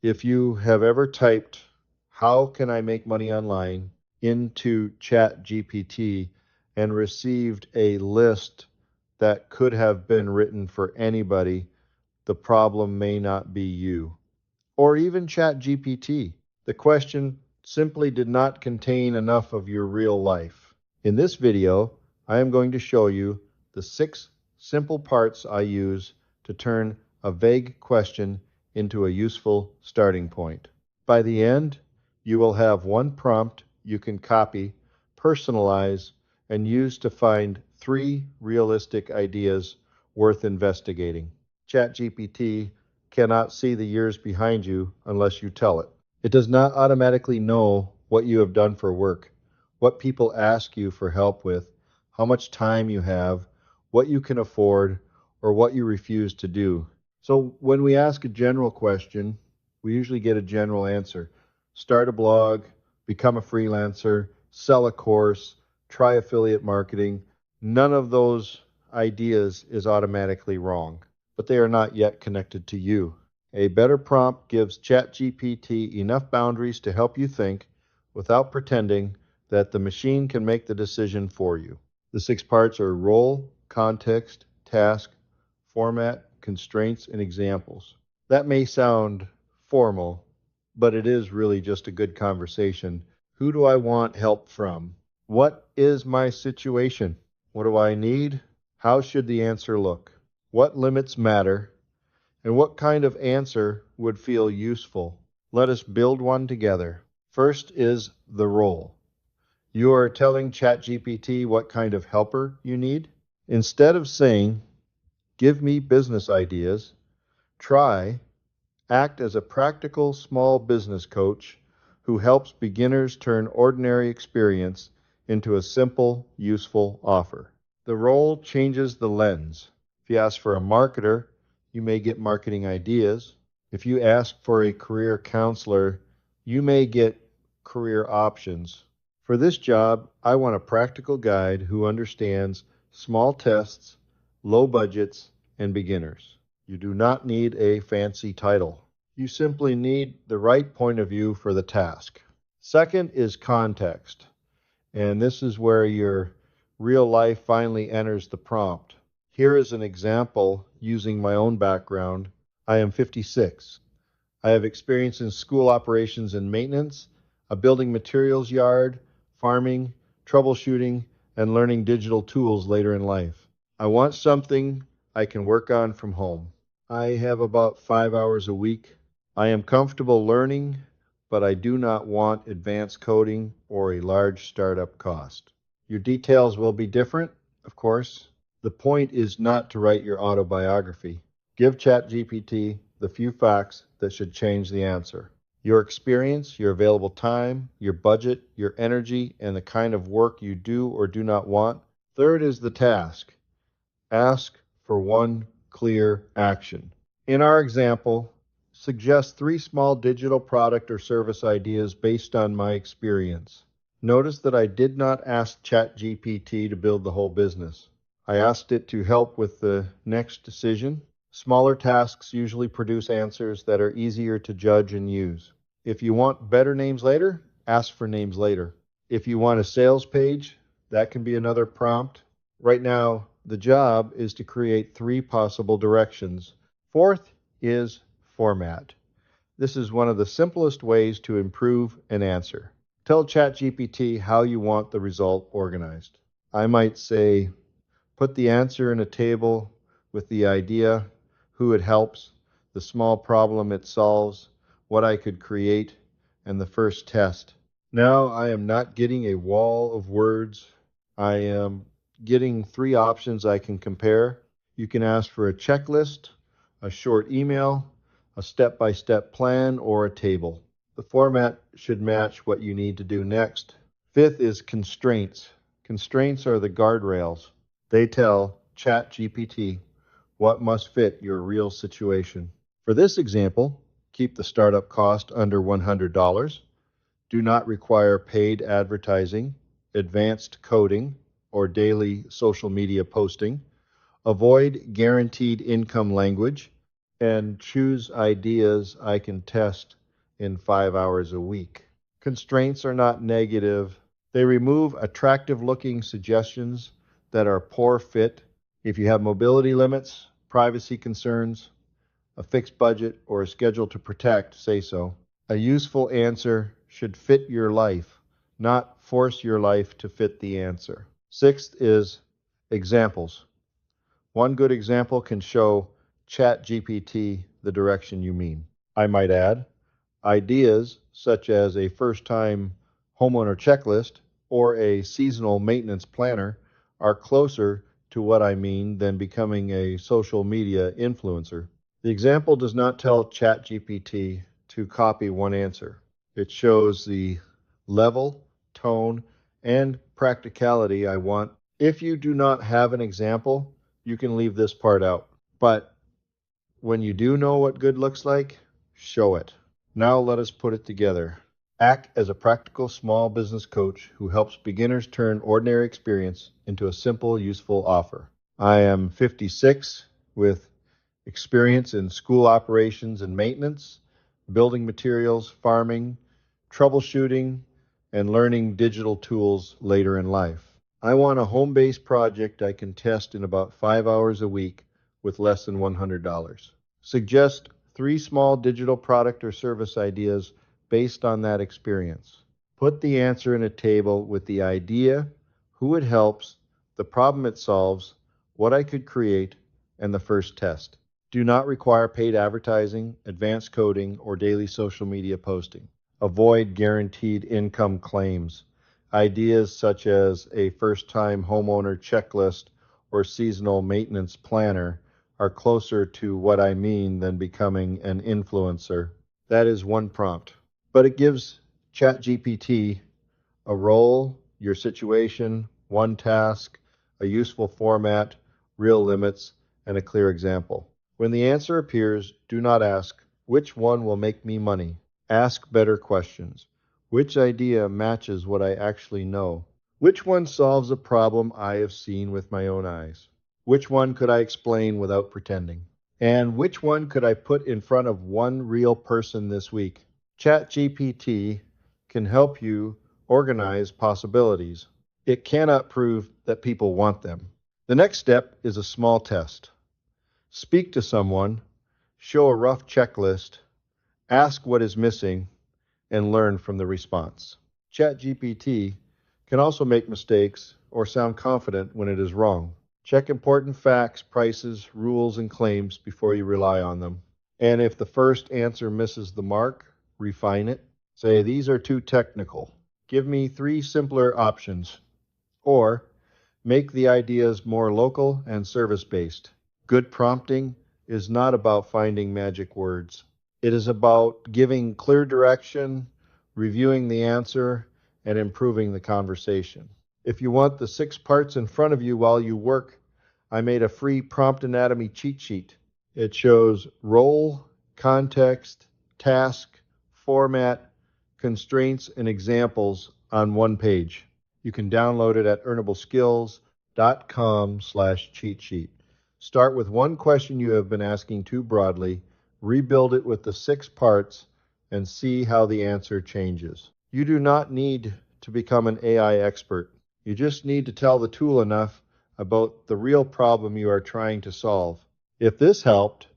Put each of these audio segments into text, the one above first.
If you have ever typed, "How can I make money online?" into ChatGPT and received a list that could have been written for anybody, the problem may not be you. Or even ChatGPT. The question simply did not contain enough of your real life. In this video, I am going to show you the 6 simple parts I use to turn a vague question into a useful starting point. By the end, you will have one prompt you can copy, personalize, and use to find 3 realistic ideas worth investigating. ChatGPT cannot see the years behind you unless you tell it. It does not automatically know what you have done for work, what people ask you for help with, how much time you have, what you can afford, or what you refuse to do. So when we ask a general question, we usually get a general answer. Start a blog, become a freelancer, sell a course, try affiliate marketing. None of those ideas is automatically wrong, but they are not yet connected to you. A better prompt gives ChatGPT enough boundaries to help you think without pretending that the machine can make the decision for you. The 6 parts are role, context, task, format, constraints, and examples. That may sound formal, but it is really just a good conversation. Who do I want help from? What is my situation? What do I need? How should the answer look? What limits matter? And what kind of answer would feel useful? Let us build one together. First is the role. You are telling ChatGPT what kind of helper you need. Instead of saying, "Give me business ideas," try, "Act as a practical small business coach who helps beginners turn ordinary experience into a simple, useful offer." The role changes the lens. If you ask for a marketer, you may get marketing ideas. If you ask for a career counselor, you may get career options. For this job, I want a practical guide who understands small tests, low budgets, and beginners. You do not need a fancy title. You simply need the right point of view for the task. Second is context, and this is where your real life finally enters the prompt. Here is an example using my own background. I am 56. I have experience in school operations and maintenance, a building materials yard, farming, troubleshooting, and learning digital tools later in life. I want something I can work on from home. I have about 5 hours a week. I am comfortable learning, but I do not want advanced coding or a large startup cost. Your details will be different, of course. The point is not to write your autobiography. Give ChatGPT the few facts that should change the answer. Your experience, your available time, your budget, your energy, and the kind of work you do or do not want. Third is the task. Ask for one clear action. In our example, suggest 3 small digital product or service ideas based on my experience. Notice that I did not ask ChatGPT to build the whole business. I asked it to help with the next decision. Smaller tasks usually produce answers that are easier to judge and use. If you want better names later, ask for names later. If you want a sales page, that can be another prompt. Right now, the job is to create 3 possible directions. Fourth is format. This is one of the simplest ways to improve an answer. Tell ChatGPT how you want the result organized. I might say, put the answer in a table with the idea, who it helps, the small problem it solves, what I could create, and the first test. Now I am not getting a wall of words. I am getting 3 options I can compare. You can ask for a checklist, a short email, a step-by-step plan, or a table. The format should match what you need to do next. Fifth is constraints. Constraints are the guardrails. They tell ChatGPT what must fit your real situation. For this example, keep the startup cost under $100. Do not require paid advertising, advanced coding, or daily social media posting. Avoid guaranteed income language. and choose ideas I can test in 5 hours a week. Constraints are not negative. They remove attractive looking suggestions that are poor fit. If you have mobility limits, privacy concerns, a fixed budget, or a schedule to protect, say so. A useful answer should fit your life, not force your life to fit the answer. Sixth is examples. One good example can show ChatGPT the direction you mean. I might add, ideas such as a first time homeowner checklist or a seasonal maintenance planner are closer to what I mean than becoming a social media influencer. The example does not tell ChatGPT to copy one answer. It shows the level, tone, and practicality I want. If you do not have an example, you can leave this part out. But when you do know what good looks like, show it. Now let us put it together. Act as a practical small business coach who helps beginners turn ordinary experience into a simple, useful offer. I am 56 with experience in school operations and maintenance, building materials, farming, troubleshooting, and learning digital tools later in life. I want a home-based project I can test in about 5 hours a week with less than $100. Suggest 3 small digital product or service ideas based on that experience. Put the answer in a table with the idea, who it helps, the problem it solves, what I could create, and the first test. Do not require paid advertising, advanced coding, or daily social media posting. Avoid guaranteed income claims. Ideas such as a first time homeowner checklist or seasonal maintenance planner are closer to what I mean than becoming an influencer. That is one prompt. But it gives ChatGPT a role, your situation, one task, a useful format, real limits, and a clear example. When the answer appears, do not ask, which one will make me money? Ask better questions. Which idea matches what I actually know? Which one solves a problem I have seen with my own eyes? Which one could I explain without pretending? And which one could I put in front of one real person this week? ChatGPT can help you organize possibilities. It cannot prove that people want them. The next step is a small test. Speak to someone, show a rough checklist, ask what is missing, and learn from the response. ChatGPT can also make mistakes or sound confident when it is wrong. Check important facts, prices, rules, and claims before you rely on them. And if the first answer misses the mark, refine it. Say, these are too technical. Give me 3 simpler options. Or make the ideas more local and service-based. Good prompting is not about finding magic words. It is about giving clear direction, reviewing the answer, and improving the conversation. If you want the 6 parts in front of you while you work, I made a free prompt anatomy cheat sheet. It shows role, context, task, format, constraints, and examples on one page. You can download it at earnableskills.com/cheatsheet. Start with one question you have been asking too broadly, rebuild it with the 6 parts, and see how the answer changes. You do not need to become an AI expert. You just need to tell the tool enough about the real problem you are trying to solve. If this helped,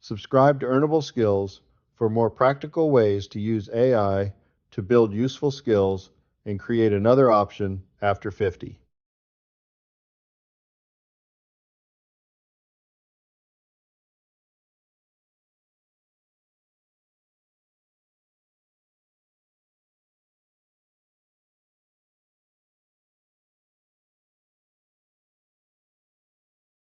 subscribe to Earnable Skills for more practical ways to use AI to build useful skills and create another option after 50.